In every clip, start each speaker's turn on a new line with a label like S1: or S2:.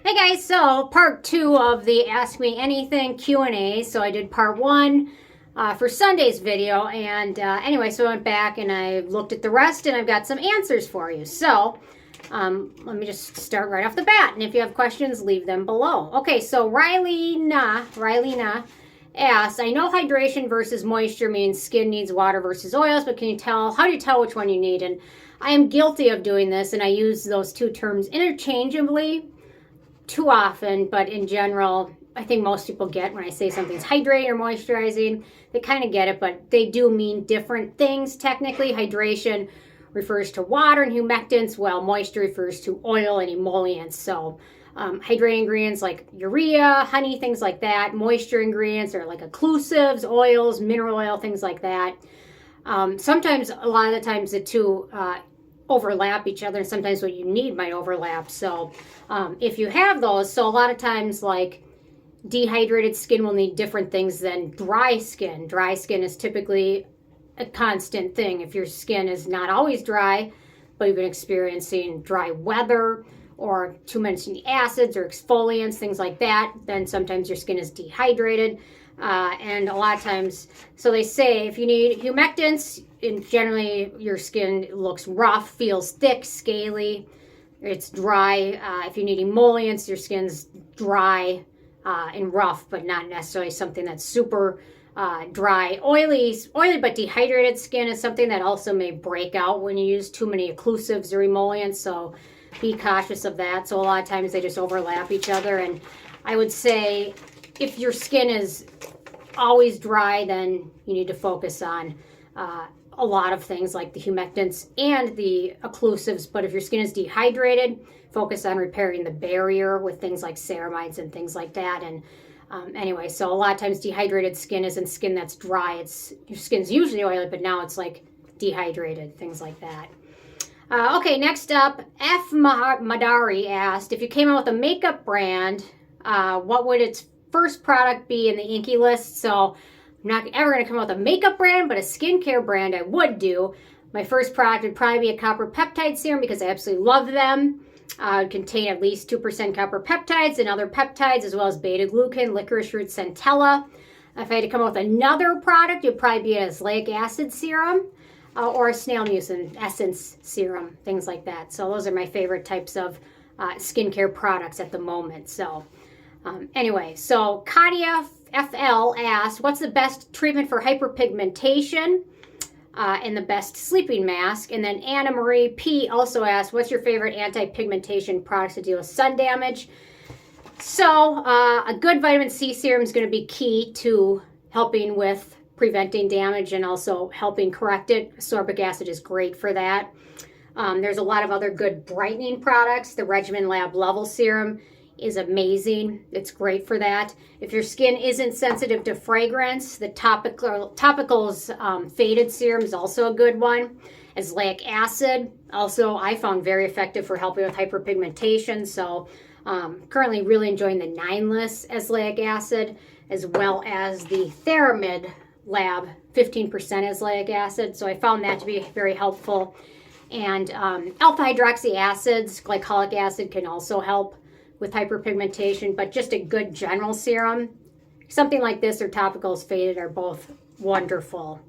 S1: Hey guys, so part 2 of the Ask Me Anything Q&A. So I did part 1 for Sunday's video, and anyway, so I went back and I looked at the rest and I've got some answers for you. So let me just start right off the bat, and if you have questions, leave them below. Okay, so Riley Na asks, I know hydration versus moisture means skin needs water versus oils, but how do you tell which one you need? And I am guilty of doing this, and I use those two terms interchangeably too often, but in general, I think most people get when I say something's hydrating or moisturizing, they kind of get it, but they do mean different things. Technically, hydration refers to water and humectants, while moisture refers to oil and emollients. So hydrating ingredients like urea, honey, things like that. Moisture ingredients are like occlusives, oils, mineral oil, things like that. Sometimes, a lot of the times, the two overlap each other, and sometimes what you need might overlap. So if you have those, so a lot of times, like, dehydrated skin will need different things than dry skin. Dry skin is typically a constant thing. If your skin is not always dry, but you've been experiencing dry weather or too many acids or exfoliants, things like that, then sometimes your skin is dehydrated. And a lot of times, so they say if you need humectants, generally your skin looks rough, feels thick, scaly, it's dry. If you need emollients, your skin's dry and rough, but not necessarily something that's super dry. Oily but dehydrated skin is something that also may break out when you use too many occlusives or emollients, so be cautious of that. So a lot of times they just overlap each other, and I would say if your skin is always dry, then you need to focus on a lot of things like the humectants and the occlusives. But if your skin is dehydrated, focus on repairing the barrier with things like ceramides and things like that. And anyway, so a lot of times dehydrated skin isn't skin that's dry. Your skin's usually oily, but now it's like dehydrated, things like that. Okay, next up, F. Madari asked, if you came out with a makeup brand, what would its first product be in the Inky list? So I'm not ever going to come out with a makeup brand, but a skincare brand I would do. My first product would probably be a copper peptide serum because I absolutely love them. It would contain at least 2% copper peptides and other peptides, as well as beta-glucan, licorice root, centella. If I had to come up with another product, it would probably be an azelaic acid serum or a snail mucin essence serum, things like that. So those are my favorite types of skincare products at the moment. So anyway, so Katia FL asked, what's the best treatment for hyperpigmentation and the best sleeping mask? And then Anna Marie P also asked, what's your favorite anti-pigmentation products to deal with sun damage? So a good vitamin C serum is going to be key to helping with preventing damage and also helping correct it. Ascorbic acid is great for that. There's a lot of other good brightening products. The Regimen Lab Level Serum is amazing. It's great for that. If your skin isn't sensitive to fragrance, the Topicals Faded Serum is also a good one. Azelaic acid, also I found very effective for helping with hyperpigmentation. So currently really enjoying the 9-less azelaic acid, as well as the Ceramide Lab 15% azelaic acid. So I found that to be very helpful. And alpha hydroxy acids, glycolic acid, can also help with hyperpigmentation, but just a good general serum, something like this or Topicals Faded, are both wonderful.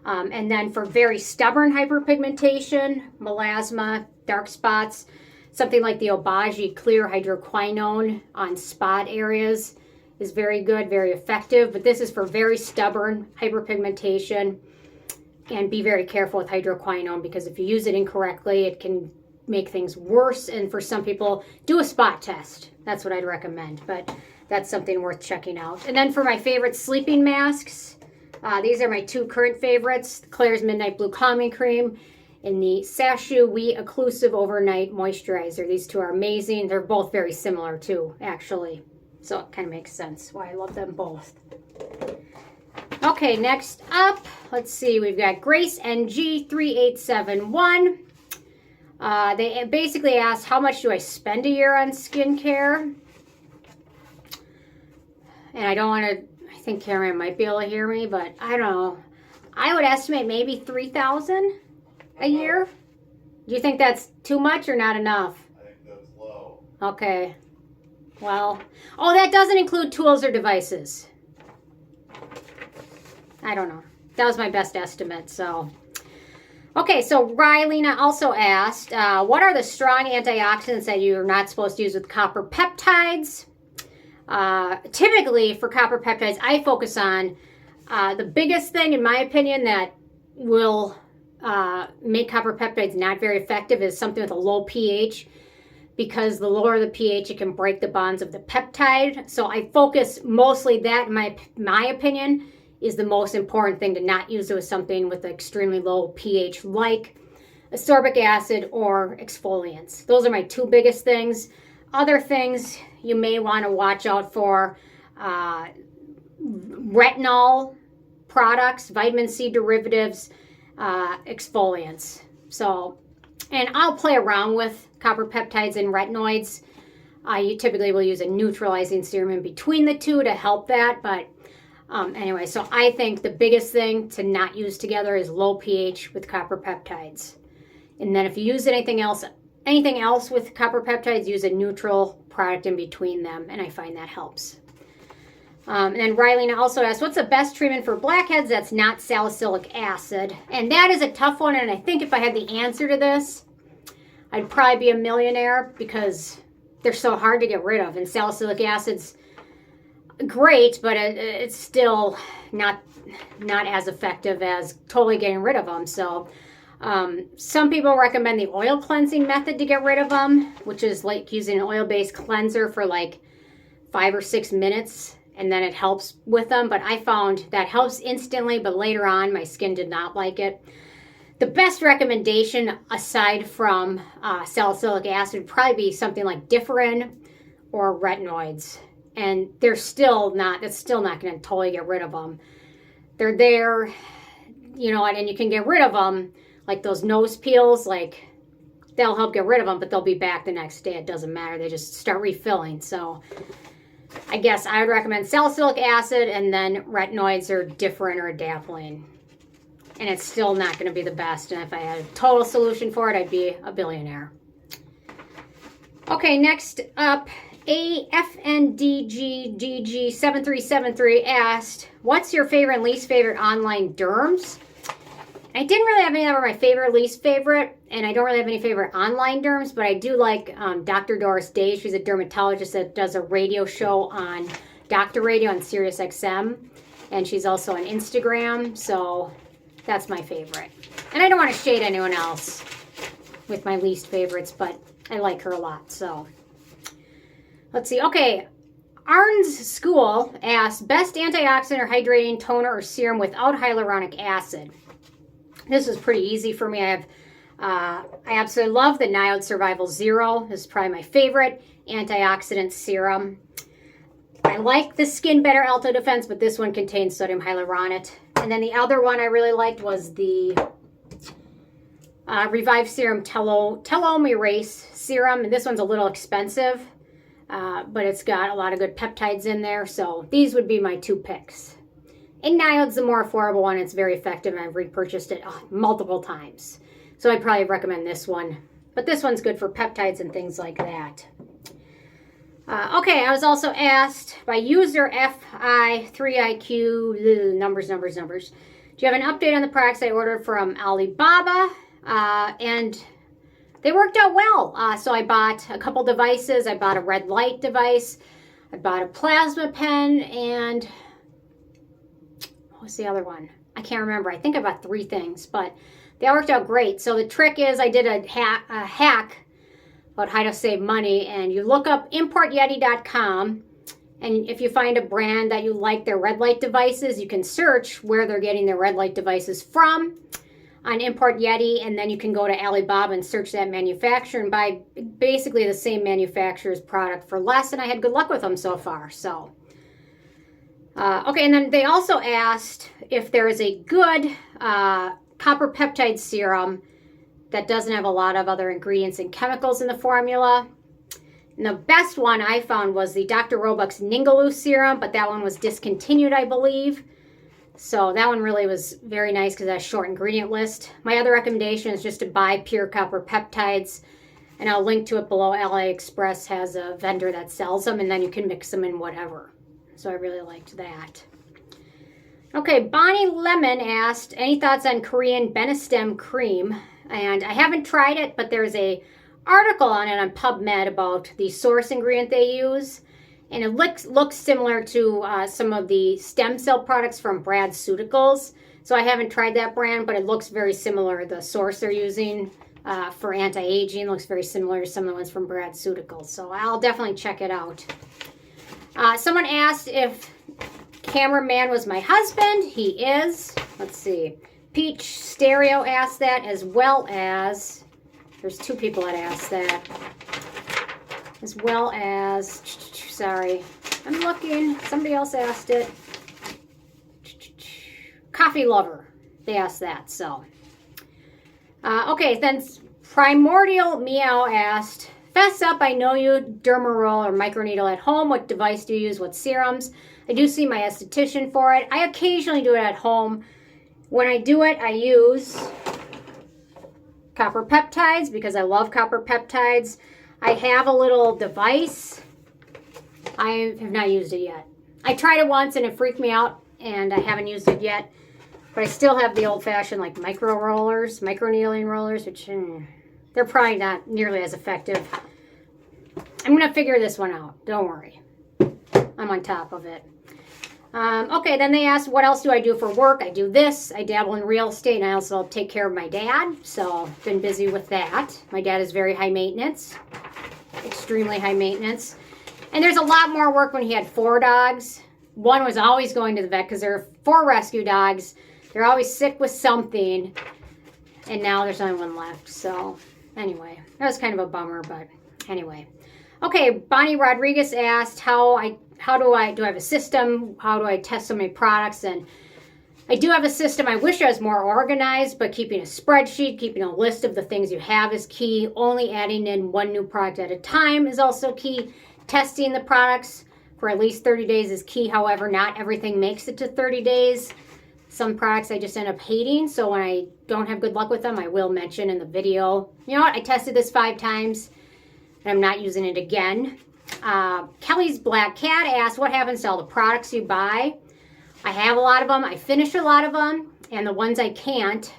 S1: And then for very stubborn hyperpigmentation, melasma, dark spots, something like the Oboe Clear Hydroquinone on spot areas is very good, very effective. But this is for very stubborn hyperpigmentation. And be very careful with hydroquinone, because if you use it incorrectly, it can make things worse. And for some people, do a spot test. That's what I'd recommend, but that's something worth checking out. And then for my favorite sleeping masks, these are my two current favorites: the Klairs Midnight Blue Calming Cream and the Sacheu Occlusive Overnight Moisturizer. These two are amazing. They're both very similar too, actually, so it kind of makes sense why I love them both. Okay, next up, let's see, we've got Grace NG3871. They basically asked, how much do I spend a year on skincare? And I don't want to, I think Cameron might be able to hear me, but I don't know. I would estimate maybe $3,000 a year. Do you think that's too much or not enough?
S2: I think that's low.
S1: Okay. Well, oh, that doesn't include tools or devices. I don't know. That was my best estimate, so. Okay, so Rylena also asked, what are the strong antioxidants that you're not supposed to use with copper peptides? Typically, for copper peptides, I focus on the biggest thing, in my opinion, that will make copper peptides not very effective is something with a low pH, because the lower the pH, it can break the bonds of the peptide. So I focus mostly that, in my opinion, is the most important thing to not use it with something with extremely low pH, like ascorbic acid or exfoliants. Those are my two biggest things. Other things you may want to watch out for, retinol products, vitamin C derivatives, exfoliants. So, and I'll play around with copper peptides and retinoids. You typically will use a neutralizing serum in between the two to help that, but anyway, so I think the biggest thing to not use together is low pH with copper peptides. And then if you use anything else with copper peptides, use a neutral product in between them, and I find that helps. And then Rylena also asked, what's the best treatment for blackheads that's not salicylic acid? And that is a tough one, and I think if I had the answer to this, I'd probably be a millionaire, because they're so hard to get rid of. And salicylic acid's great, but it's still not as effective as totally getting rid of them. So some people recommend the oil cleansing method to get rid of them, which is like using an oil-based cleanser for like 5 or 6 minutes, and then it helps with them. But I found that helps instantly, but later on my skin did not like it. The best recommendation aside from salicylic acid would probably be something like Differin or retinoids. And that's still not going to totally get rid of them. They're there, you know, and you can get rid of them, like those nose peels, like they'll help get rid of them, but they'll be back the next day. It doesn't matter. They just start refilling. So I guess I would recommend salicylic acid, and then retinoids or Differin or Adapalene. And it's still not going to be the best. And if I had a total solution for it, I'd be a billionaire. Okay, next up, AFNDGGG7373 asked, what's your favorite and least favorite online derms? I didn't really have any that were my favorite, least favorite, and I don't really have any favorite online derms, but I do like Dr. Doris Day. She's a dermatologist that does a radio show on Dr. Radio on Sirius XM, and she's also on Instagram, so that's my favorite. And I don't want to shade anyone else with my least favorites, but I like her a lot, so. Let's see. Okay, Arn's School asked, best antioxidant or hydrating toner or serum without hyaluronic acid. This is pretty easy for me. I absolutely love the NIOD Survival Zero. This is probably my favorite antioxidant serum. I like the Skin Better Alto Defense, but this one contains sodium hyaluronate. And then the other one I really liked was the Reviv Serum TelomErase Serum. And this one's a little expensive, but it's got a lot of good peptides in there. So these would be my two picks. And NIOD's the more affordable one. It's very effective, and I've repurchased it multiple times. So I'd probably recommend this one. But this one's good for peptides and things like that. Okay, I was also asked by user FI3IQ, numbers. Do you have an update on the products I ordered from Alibaba? And they worked out well. So I bought a couple devices. I bought a red light device. I bought a plasma pen, and what was the other one? I can't remember. I think I bought 3 things, but they worked out great. So the trick is I did a hack about how to save money, and you look up importyeti.com, and if you find a brand that you like their red light devices, you can search where they're getting their red light devices from on Import Yeti, and then you can go to Alibaba and search that manufacturer and buy basically the same manufacturer's product for less, and I had good luck with them so far. So okay, and then they also asked if there is a good copper peptide serum that doesn't have a lot of other ingredients and chemicals in the formula. And the best one I found was the Dr. Roebuck's Ningaloo serum, but that one was discontinued, I believe. So that one really was very nice because it has a short ingredient list. My other recommendation is just to buy pure copper peptides. And I'll link to it below. AliExpress has a vendor that sells them, and then you can mix them in whatever. So I really liked that. Okay, Bonnie Lemon asked, any thoughts on Korean Benestem Cream? And I haven't tried it, but there's a article on it on PubMed about the source ingredient they use. And it looks similar to some of the stem cell products from Bradceuticals. So I haven't tried that brand, but it looks very similar. The source they're using for anti-aging looks very similar to some of the ones from Bradceuticals. So I'll definitely check it out. Someone asked if Cameraman was my husband. He is. Let's see. Peach Stereo asked that, as well as, there's two people that asked that, as well as, sorry, I'm looking, somebody else asked it. Coffee Lover, they asked that, so. Okay, then Primordial Meow asked, fess up, I know you dermaroll or microneedle at home. What device do you use? What serums? I do see my esthetician for it. I occasionally do it at home. When I do it, I use copper peptides because I love copper peptides. I have a little device. I have not used it yet. I tried it once and it freaked me out and I haven't used it yet. But I still have the old-fashioned like microneedling rollers, which they're probably not nearly as effective. I'm going to figure this one out. Don't worry. I'm on top of it. Okay, then they asked, what else do I do for work? I do this. I dabble in real estate, and I also take care of my dad. So, been busy with that. My dad is very high maintenance. Extremely high maintenance. And there's a lot more work when he had 4 dogs. One was always going to the vet because there are 4 rescue dogs. They're always sick with something. And now there's only 1 left. So, anyway, that was kind of a bummer, but anyway. Okay, Bonnie Rodriguez asked do I have a system? How do I test so many products? And I do have a system. I wish I was more organized, but keeping a spreadsheet, keeping a list of the things you have is key. Only adding in 1 new product at a time is also key. Testing the products for at least 30 days is key. However, not everything makes it to 30 days. Some products I just end up hating. So when I don't have good luck with them, I will mention in the video, you know what, I tested this 5 times and I'm not using it again. Kelly's Black Cat asked, what happens to all the products you buy? I have a lot of them. I finish a lot of them. And the ones I can't,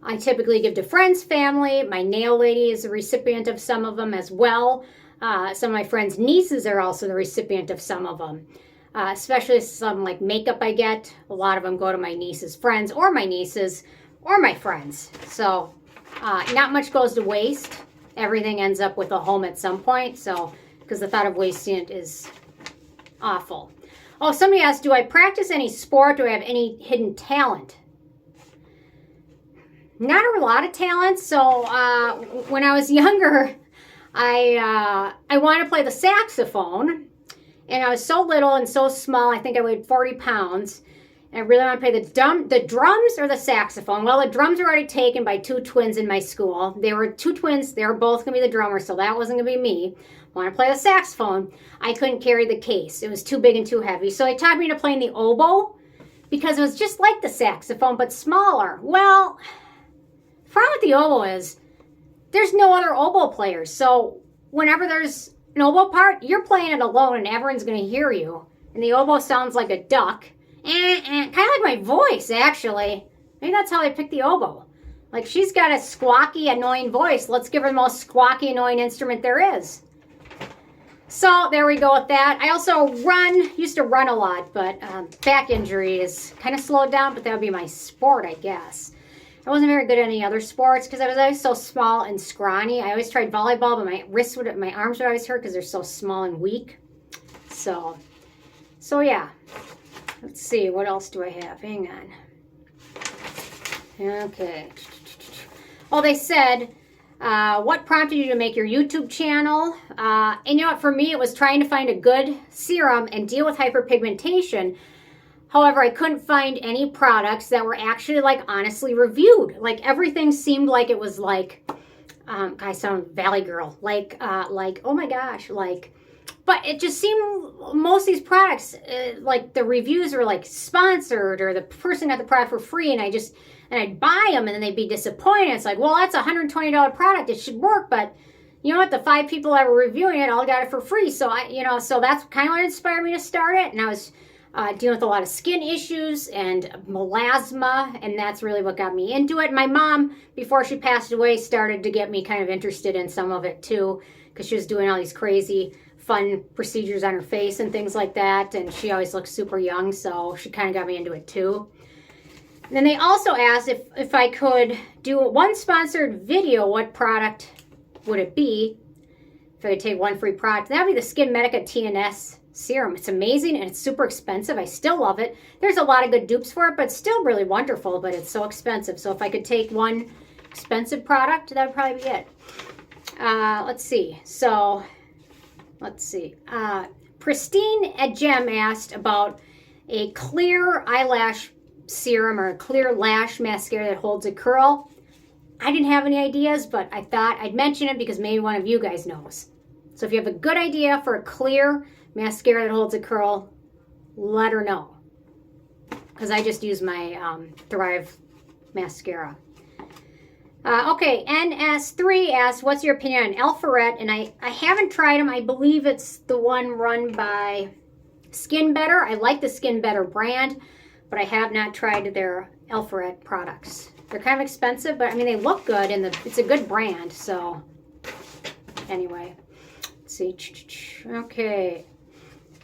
S1: I typically give to friends, family. My nail lady is a recipient of some of them as well. Some of my friends' nieces are also the recipient of some of them. Especially some like makeup I get. A lot of them go to my niece's friends or my nieces or my friends. So not much goes to waste. Everything ends up with a home at some point. So because the thought of wasting it is awful. Oh, somebody asked, do I practice any sport? Do I have any hidden talent? Not a lot of talent. So when I was younger, I wanted to play the saxophone. And I was so little and so small, I think I weighed 40 pounds. And I really want to play the drums or the saxophone. Well, the drums were already taken by 2 twins in my school. They were 2 twins. They were both going to be the drummers, so that wasn't going to be me. I want to play the saxophone. I couldn't carry the case. It was too big and too heavy. So they taught me to play the oboe because it was just like the saxophone, but smaller. Well, the problem with the oboe is there's no other oboe players. So whenever there's an oboe part, you're playing it alone and everyone's going to hear you. And the oboe sounds like a duck. Kind of like my voice, actually. Maybe that's how I picked the oboe. Like, she's got a squawky, annoying voice. Let's give her the most squawky, annoying instrument there is. So, there we go with that. I also used to run a lot, but back injury is kind of slowed down, but that would be my sport, I guess. I wasn't very good at any other sports because I was always so small and scrawny. I always tried volleyball, but my arms would always hurt because they're so small and weak. So yeah. Let's see, what else do I have? Hang on. Okay. Oh, they said, what prompted you to make your YouTube channel? And you know what, for me, it was trying to find a good serum and deal with hyperpigmentation. However, I couldn't find any products that were actually, like, honestly reviewed. Like, everything seemed like it was like, I sound Valley Girl. Like, oh my gosh, like, but it just seemed, most of these products, like, the reviews were, like, sponsored, or the person got the product for free, and I'd buy them, and then they'd be disappointed. It's like, well, that's a $120 product. It should work, but you know what, the 5 people that were reviewing it all got it for free. So so that's kind of what inspired me to start it. And I was dealing with a lot of skin issues and melasma, and that's really what got me into it. My mom, before she passed away, started to get me kind of interested in some of it too, because she was doing all these crazy fun procedures on her face and things like that, and she always looked super young, so she kind of got me into it too. And then they also asked if I could do one sponsored video, what product would it be? If I could take one free product, that would be the Skin Medica TNS Serum. It's amazing and it's super expensive. I still love it. There's a lot of good dupes for it, but still really wonderful, but it's so expensive. So if I could take one expensive product, that would probably be it. Let's see. So, let's see. Pristine at Gem asked about a clear eyelash serum or a clear lash mascara that holds a curl. I didn't have any ideas, but I thought I'd mention it because maybe one of you guys knows. So if you have a good idea for a clear mascara that holds a curl, let her know. Because I just use my Thrive mascara. Okay, NS3 asked, what's your opinion on Alpharet? And I haven't tried them. I believe it's the one run by Skin Better. I like the Skin Better brand, but I have not tried their Alpharet products. They're kind of expensive, but I mean, they look good, and it's a good brand. So anyway, let's see. Okay.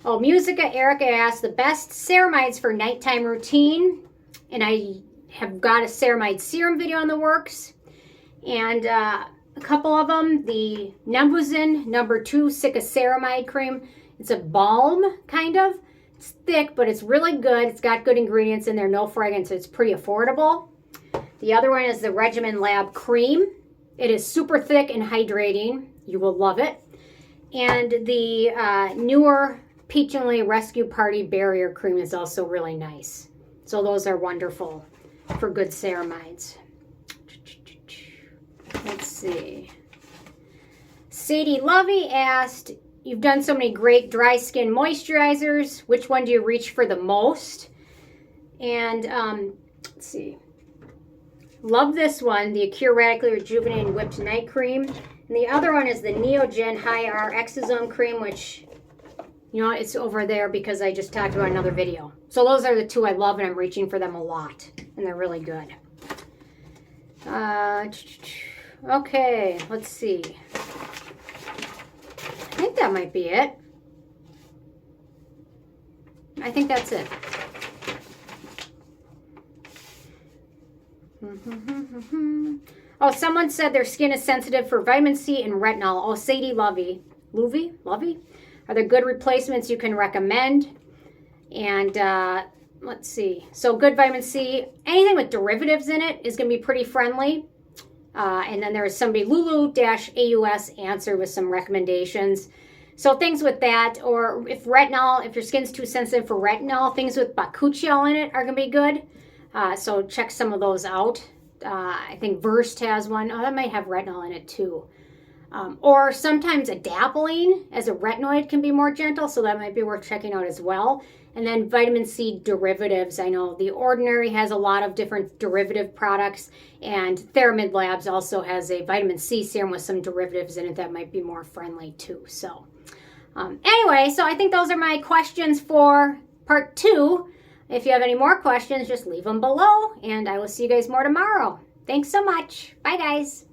S1: Oh, Musica Erica asked, the best ceramides for nighttime routine. And I have got a ceramide serum video in the works. And a couple of them, the numbuzin #2 Cica Ceramide Cream. It's a balm, kind of. It's thick, but it's really good. It's got good ingredients in there, no fragrance. It's pretty affordable. The other one is the Regimen Lab CREAM. It is super thick and hydrating. You will love it. And the newer Peach and Lily Rescue Party Barrier Cream is also really nice. So those are wonderful for good ceramides. Let's see. Sadie Lovey asked, you've done so many great dry skin moisturizers. Which one do you reach for the most? And let's see. Love this one, the Acure Radically Rejuvenating Whipped Night Cream. And the other one is the Neogen High R Exosome Cream, which, you know, it's over there because I just talked about another video. So those are the two I love, and I'm reaching for them a lot. And they're really good. Okay, let's see. I think that might be it. I think that's it. Oh, someone said their skin is sensitive for vitamin C and retinol. Oh, Sadie Lovey. Lovey? Are there good replacements you can recommend? And let's see. So good vitamin C. Anything with derivatives in it is going to be pretty friendly. And then there's somebody, Lulu-AUS, answered with some recommendations. So things with that, or if your skin's too sensitive for retinol, things with bakuchiol in it are going to be good. So check some of those out. I think Versed has one. Oh, that might have retinol in it too. Or sometimes Adapalene as a retinoid can be more gentle, so that might be worth checking out as well. And then vitamin C derivatives. I know The Ordinary has a lot of different derivative products, and Theramid Labs also has a vitamin C serum with some derivatives in it that might be more friendly too. So anyway, so I think those are my questions for part 2. If you have any more questions, just leave them below, and I will see you guys more tomorrow. Thanks so much. Bye, guys.